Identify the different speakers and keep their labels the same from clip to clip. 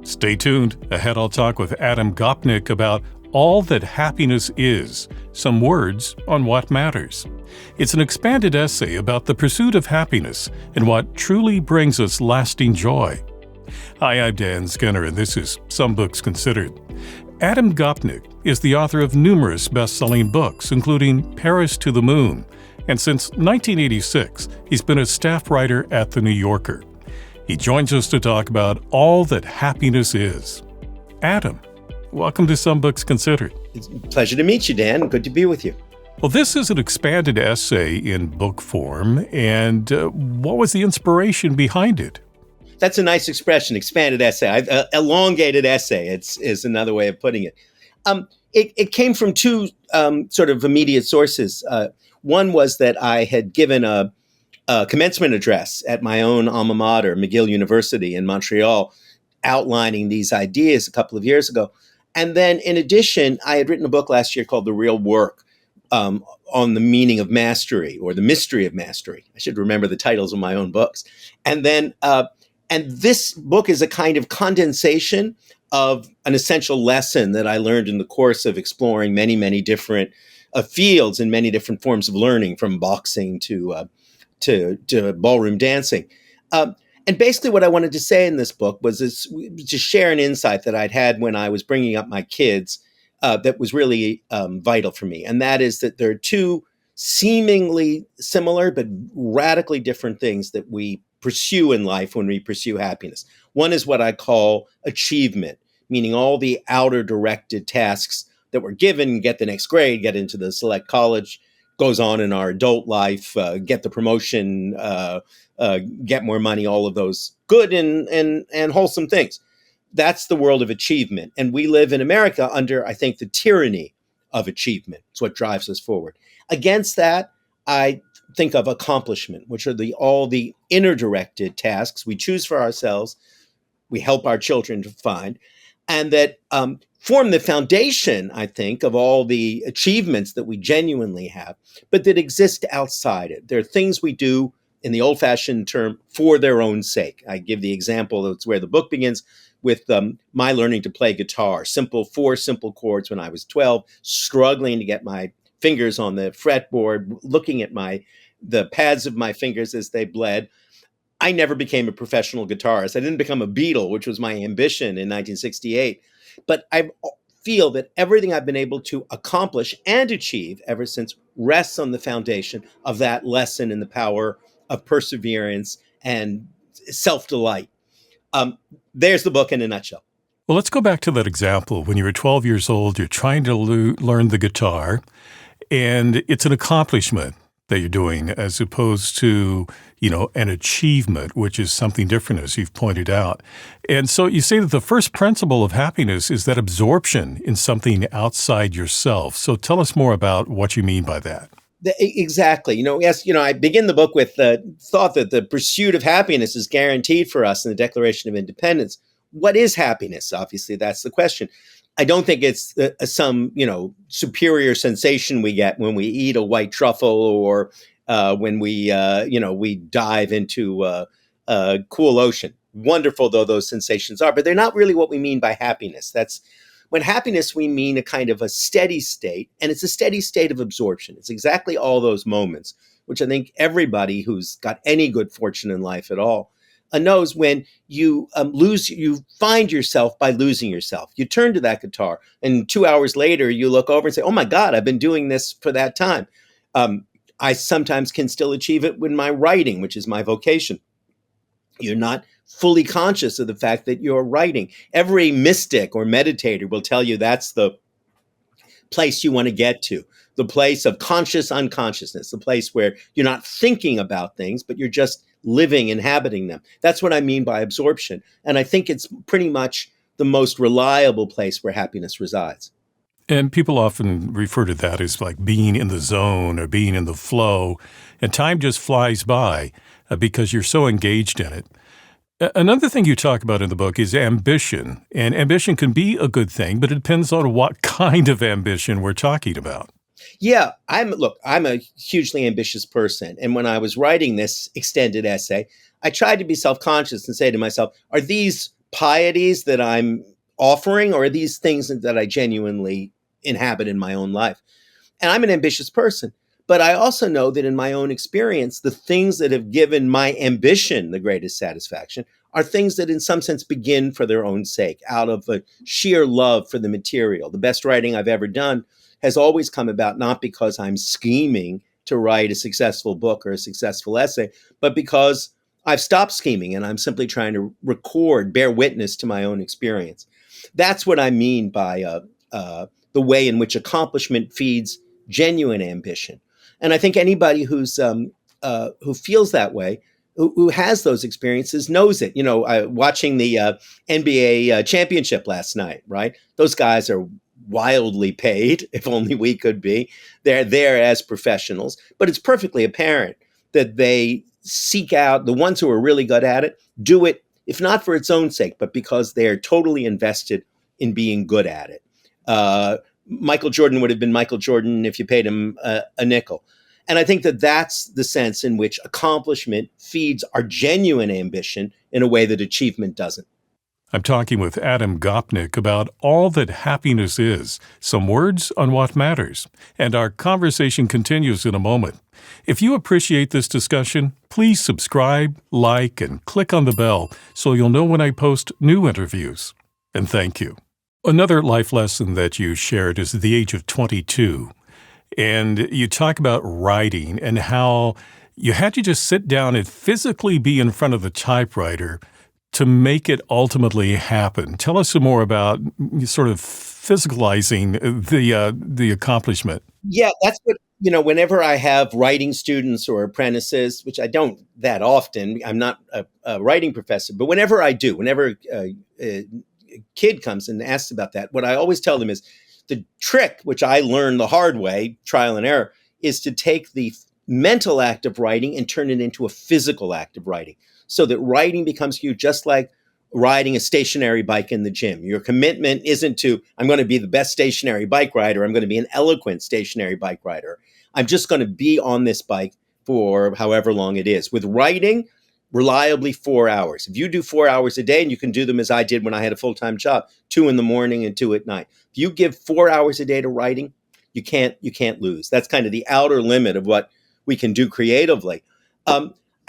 Speaker 1: Stay tuned. Ahead, I'll talk with Adam Gopnik about all that happiness is, some words on what matters. It's an expanded essay about the pursuit of happiness and what truly brings us lasting joy. Hi, I'm Dan Skinner, and this is Some Books Considered. Adam Gopnik is the author of numerous best-selling books, including Paris to the Moon, and since 1986, he's been a staff writer at The New Yorker. He joins us to talk about all that happiness is. Adam, welcome to Some Books Considered.
Speaker 2: It's a pleasure to meet you, Dan. Good to be with you.
Speaker 1: Well, this is an expanded essay in book form, and what was the inspiration behind it?
Speaker 2: That's a nice expression, expanded essay. Elongated essay is another way of putting it. It came from two sort of immediate sources. One was that I had given a commencement address at my own alma mater, McGill University in Montreal, outlining these ideas a couple of years ago. And then in addition, I had written a book last year called The Real Work on the meaning of mastery or the mystery of mastery. I should remember the titles of my own books. And then and this book is a kind of condensation of an essential lesson that I learned in the course of exploring many, many different fields and many different forms of learning, from boxing to ballroom dancing. And basically what I wanted to say in this book was to share an insight that I'd had when I was bringing up my kids that was really vital for me. And that is that there are two seemingly similar but radically different things that we pursue in life when we pursue happiness. One is what I call achievement, meaning all the outer directed tasks that we're given: get the next grade, get into the select college, goes on in our adult life, get the promotion, get more money, all of those good and wholesome things. That's the world of achievement. And we live in America under, I think, the tyranny of achievement. It's what drives us forward. Against that, I think of accomplishment, which are all the inner directed tasks we choose for ourselves, we help our children to find, and that form the foundation, I think, of all the achievements that we genuinely have, but that exist outside it. There are things we do, in the old-fashioned term, for their own sake. I give the example, that's where the book begins, with my learning to play guitar. Four simple chords when I was 12, struggling to get my fingers on the fretboard, looking at the pads of my fingers as they bled. I never became a professional guitarist. I didn't become a Beatle, which was my ambition in 1968. But I feel that everything I've been able to accomplish and achieve ever since rests on the foundation of that lesson in the power of perseverance and self-delight. There's the book in a nutshell.
Speaker 1: Well, let's go back to that example. When you were 12 years old, you're trying to learn the guitar, and it's an accomplishment that you're doing as opposed to, an achievement, which is something different, as you've pointed out. And so you say that the first principle of happiness is that absorption in something outside yourself. So tell us more about what you mean by that.
Speaker 2: Exactly. I begin the book with the thought that the pursuit of happiness is guaranteed for us in the Declaration of Independence. What is happiness? Obviously, that's the question. I don't think it's some, superior sensation we get when we eat a white truffle or when we dive into a cool ocean. Wonderful though those sensations are, but they're not really what we mean by happiness. When happiness, we mean a kind of a steady state, and it's a steady state of absorption. It's exactly all those moments, which I think everybody who's got any good fortune in life at all knows. When you you find yourself by losing yourself. You turn to that guitar, and 2 hours later, you look over and say, "Oh my God, I've been doing this for that time." I sometimes can still achieve it with my writing, which is my vocation. You're not fully conscious of the fact that you're writing. Every mystic or meditator will tell you that's the place you want to get to, the place of conscious unconsciousness, the place where you're not thinking about things, but you're just living, inhabiting them. That's what I mean by absorption. And I think it's pretty much the most reliable place where happiness resides.
Speaker 1: And people often refer to that as like being in the zone or being in the flow, and time just flies by because you're so engaged in it. Another thing you talk about in the book is ambition, and ambition can be a good thing, but it depends on what kind of ambition we're talking about.
Speaker 2: Yeah, I'm a hugely ambitious person. And when I was writing this extended essay, I tried to be self-conscious and say to myself, are these pieties that I'm offering, or are these things that I genuinely inhabit in my own life? And I'm an ambitious person, but I also know that in my own experience, the things that have given my ambition the greatest satisfaction are things that in some sense begin for their own sake, out of a sheer love for the material. The best writing I've ever done has always come about not because I'm scheming to write a successful book or a successful essay, but because I've stopped scheming and I'm simply trying to record, bear witness to my own experience. That's what I mean by the way in which accomplishment feeds genuine ambition. And I think anybody who feels that way, who has those experiences, knows it. Watching the NBA championship last night, right? Those guys are wildly paid, if only we could be. They're there as professionals, but it's perfectly apparent that they seek out, the ones who are really good at it, do it, if not for its own sake, but because they are totally invested in being good at it. Michael Jordan would have been Michael Jordan if you paid him a nickel. And I think that that's the sense in which accomplishment feeds our genuine ambition in a way that achievement doesn't.
Speaker 1: I'm talking with Adam Gopnik about all that happiness is, some words on what matters, and our conversation continues in a moment. If you appreciate this discussion, please subscribe, like, and click on the bell so you'll know when I post new interviews. And thank you. Another life lesson that you shared is the age of 22. And you talk about writing and how you had to just sit down and physically be in front of the typewriter to make it ultimately happen. Tell us some more about sort of physicalizing the accomplishment.
Speaker 2: Yeah, that's what, whenever I have writing students or apprentices, which I don't that often, I'm not a writing professor, but whenever I do, whenever a kid comes and asks about that, what I always tell them is the trick, which I learned the hard way, trial and error, is to take the mental act of writing and turn it into a physical act of writing, so that writing becomes you just like riding a stationary bike in the gym. Your commitment isn't to, I'm going to be the best stationary bike rider. I'm going to be an eloquent stationary bike rider. I'm just going to be on this bike for however long it is. With writing, reliably 4 hours. If you do 4 hours a day, and you can do them as I did when I had a full-time job, 2 in the morning and 2 at night. If you give 4 hours a day to writing, you can't lose. That's kind of the outer limit of what we can do creatively.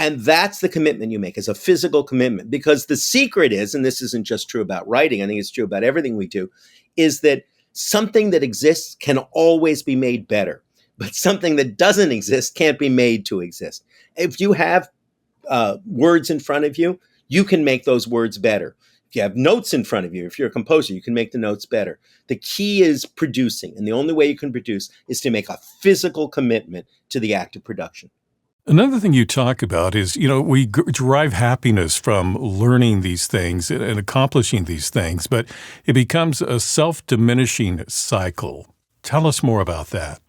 Speaker 2: And that's the commitment you make, as a physical commitment. Because the secret is, and this isn't just true about writing, I think it's true about everything we do, is that something that exists can always be made better. But something that doesn't exist can't be made to exist. If you have words in front of you, you can make those words better. If you have notes in front of you, if you're a composer, you can make the notes better. The key is producing. And the only way you can produce is to make a physical commitment to the act of production.
Speaker 1: Another thing you talk about is, we derive happiness from learning these things and accomplishing these things, but it becomes a self-diminishing cycle. Tell us more about that.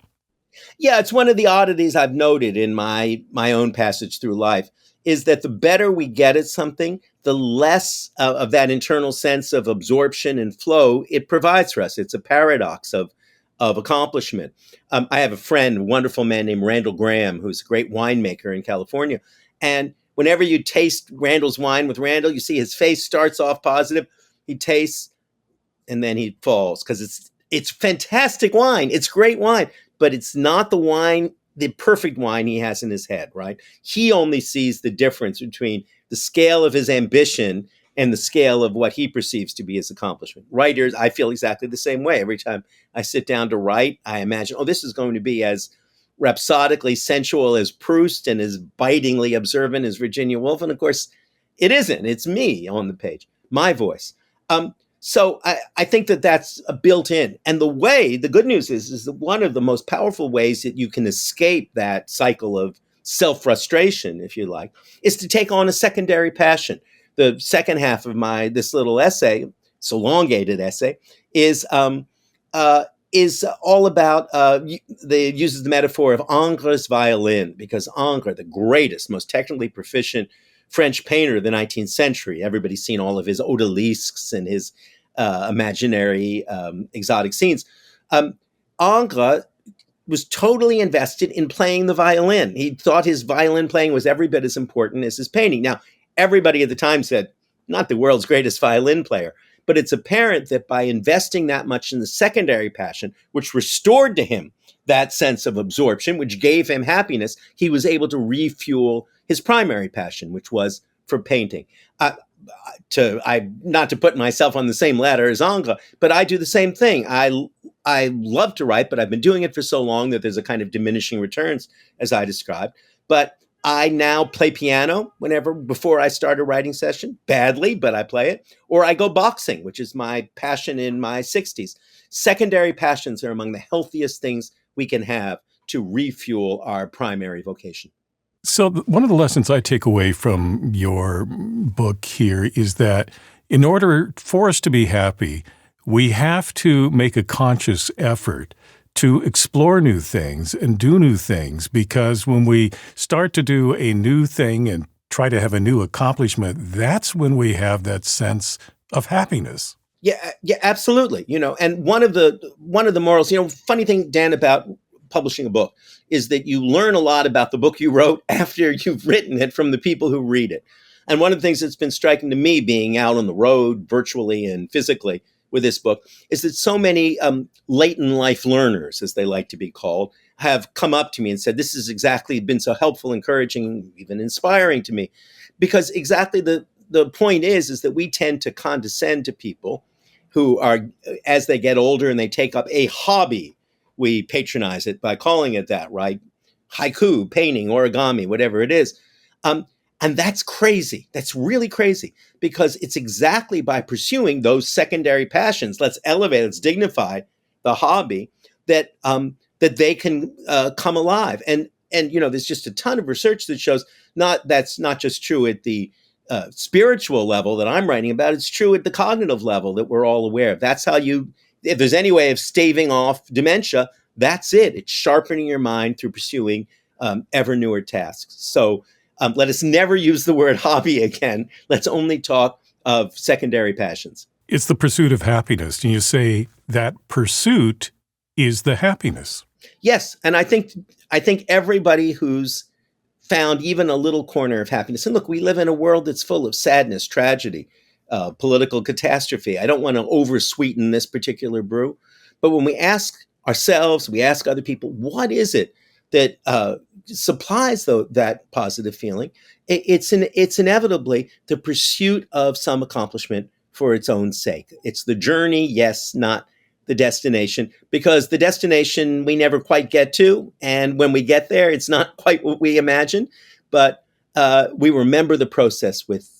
Speaker 2: Yeah, it's one of the oddities I've noted in my own passage through life, is that the better we get at something, the less of that internal sense of absorption and flow it provides for us. It's a paradox of accomplishment. I have a friend, a wonderful man named Randall Graham, who's a great winemaker in California. And whenever you taste Randall's wine with Randall, you see his face starts off positive. He tastes and then he falls, because it's fantastic wine. It's great wine, but it's not the perfect wine he has in his head, right? He only sees the difference between the scale of his ambition and the scale of what he perceives to be his accomplishment. Writers, I feel exactly the same way. Every time I sit down to write, I imagine, this is going to be as rhapsodically sensual as Proust and as bitingly observant as Virginia Woolf. And of course, it isn't. It's me on the page, my voice. So I think that that's a built in. And the good news is that one of the most powerful ways that you can escape that cycle of self-frustration, if you like, is to take on a secondary passion. The second half of this little essay, this elongated essay, is all about, it uses the metaphor of Ingres' violin, because Ingres, the greatest, most technically proficient French painter of the 19th century, everybody's seen all of his odalisques and his imaginary exotic scenes. Ingres was totally invested in playing the violin. He thought his violin playing was every bit as important as his painting. Now, everybody at the time said, not the world's greatest violin player. But it's apparent that by investing that much in the secondary passion, which restored to him that sense of absorption, which gave him happiness, he was able to refuel his primary passion, which was for painting. Not to put myself on the same ladder as Angra, but I do the same thing. I love to write, but I've been doing it for so long that there's a kind of diminishing returns, as I described. But I now play piano before I start a writing session, badly, but I play it. Or I go boxing, which is my passion in my 60s. Secondary passions are among the healthiest things we can have to refuel our primary vocation.
Speaker 1: So one of the lessons I take away from your book here is that in order for us to be happy, we have to make a conscious effort to explore new things and do new things, because when we start to do a new thing and try to have a new accomplishment, that's when we have that sense of happiness.
Speaker 2: Yeah, absolutely. And one of the morals, funny thing, Dan, about publishing a book is that you learn a lot about the book you wrote after you've written it from the people who read it. And one of the things that's been striking to me, being out on the road virtually and physically with this book, is that so many late in life learners, as they like to be called, have come up to me and said, this has exactly been so helpful, encouraging, even inspiring to me. Because exactly the point is that we tend to condescend to people who are, as they get older and they take up a hobby, we patronize it by calling it that, right? Haiku, painting, origami, whatever it is. And that's crazy. That's really crazy, because it's exactly by pursuing those secondary passions, let's elevate, let's dignify the hobby, that they can come alive. And there's just a ton of research that shows that's not just true at the spiritual level that I'm writing about. It's true at the cognitive level that we're all aware of. That's how if there's any way of staving off dementia, that's it. It's sharpening your mind through pursuing ever newer tasks. So let us never use the word hobby again. Let's only talk of secondary passions.
Speaker 1: It's the pursuit of happiness. And you say that pursuit is the happiness.
Speaker 2: Yes. And I think everybody who's found even a little corner of happiness, and look, we live in a world that's full of sadness, tragedy, political catastrophe. I don't want to oversweeten this particular brew, but when we ask ourselves, we ask other people, what is it that supplies that positive feeling? It's inevitably the pursuit of some accomplishment for its own sake. It's the journey, yes, not the destination, because the destination we never quite get to, and when we get there, it's not quite what we imagine, but we remember the process with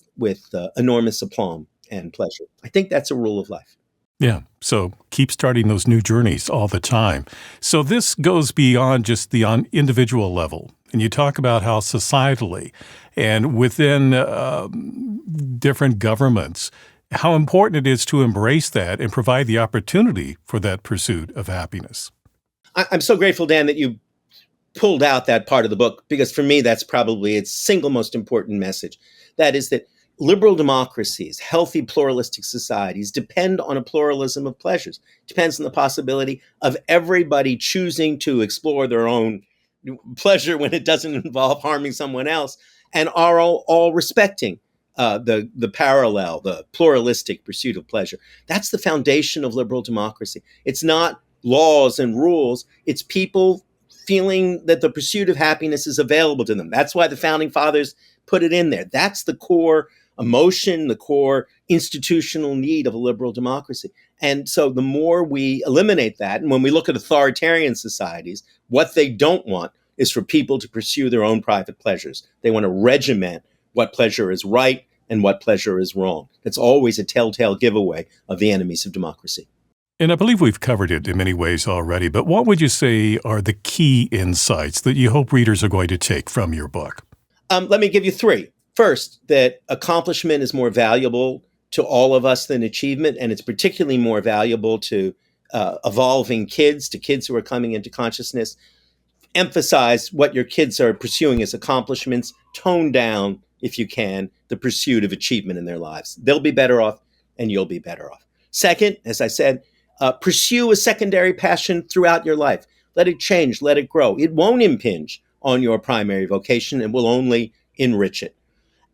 Speaker 2: enormous aplomb and pleasure. I think that's a rule of life.
Speaker 1: Yeah. So keep starting those new journeys all the time. So this goes beyond just the individual level. And you talk about how societally and within different governments, how important it is to embrace that and provide the opportunity for that pursuit of happiness.
Speaker 2: I'm so grateful, Dan, that you pulled out that part of the book, because for me, that's probably its single most important message. That is that liberal democracies, healthy pluralistic societies depend on a pluralism of pleasures. Depends on the possibility of everybody choosing to explore their own pleasure when it doesn't involve harming someone else, and are all respecting the parallel, the pluralistic pursuit of pleasure. That's the foundation of liberal democracy. It's not laws and rules. It's people feeling that the pursuit of happiness is available to them. That's why the founding fathers put it in there. That's the core emotion, the core institutional need of a liberal democracy. And so the more we eliminate that, and when we look at authoritarian societies, what they don't want is for people to pursue their own private pleasures. They want to regiment what pleasure is right and what pleasure is wrong. It's always a telltale giveaway of the enemies of democracy.
Speaker 1: And I believe we've covered it in many ways already, but what would you say are the key insights that you hope readers are going to take from your book?
Speaker 2: Let me give you three. First, that accomplishment is more valuable to all of us than achievement, and it's particularly more valuable to evolving kids, to kids who are coming into consciousness. Emphasize what your kids are pursuing as accomplishments. Tone down, if you can, the pursuit of achievement in their lives. They'll be better off, and you'll be better off. Second, as I said, pursue a secondary passion throughout your life. Let it change, let it grow. It won't impinge on your primary vocation and will only enrich it.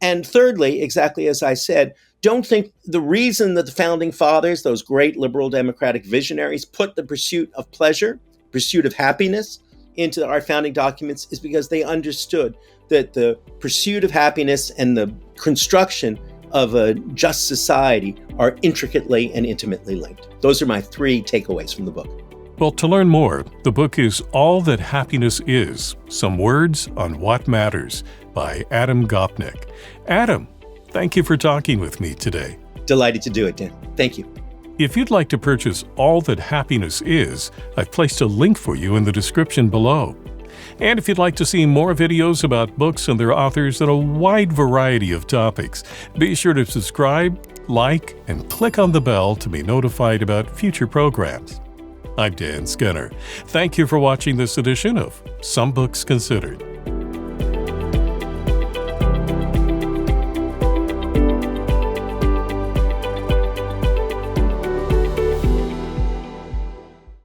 Speaker 2: And thirdly, exactly as I said, don't think the reason that the founding fathers, those great liberal democratic visionaries, put the pursuit of pleasure, pursuit of happiness into our founding documents is because they understood that the pursuit of happiness and the construction of a just society are intricately and intimately linked. Those are my 3 takeaways from the book.
Speaker 1: Well, to learn more, the book is All That Happiness Is, Some Words on What Matters by Adam Gopnik. Adam, thank you for talking with me today.
Speaker 2: Delighted to do it, Dan. Thank you.
Speaker 1: If you'd like to purchase All That Happiness Is, I've placed a link for you in the description below. And if you'd like to see more videos about books and their authors on a wide variety of topics, be sure to subscribe, like, and click on the bell to be notified about future programs. I'm Dan Skinner. Thank you for watching this edition of Some Books Considered.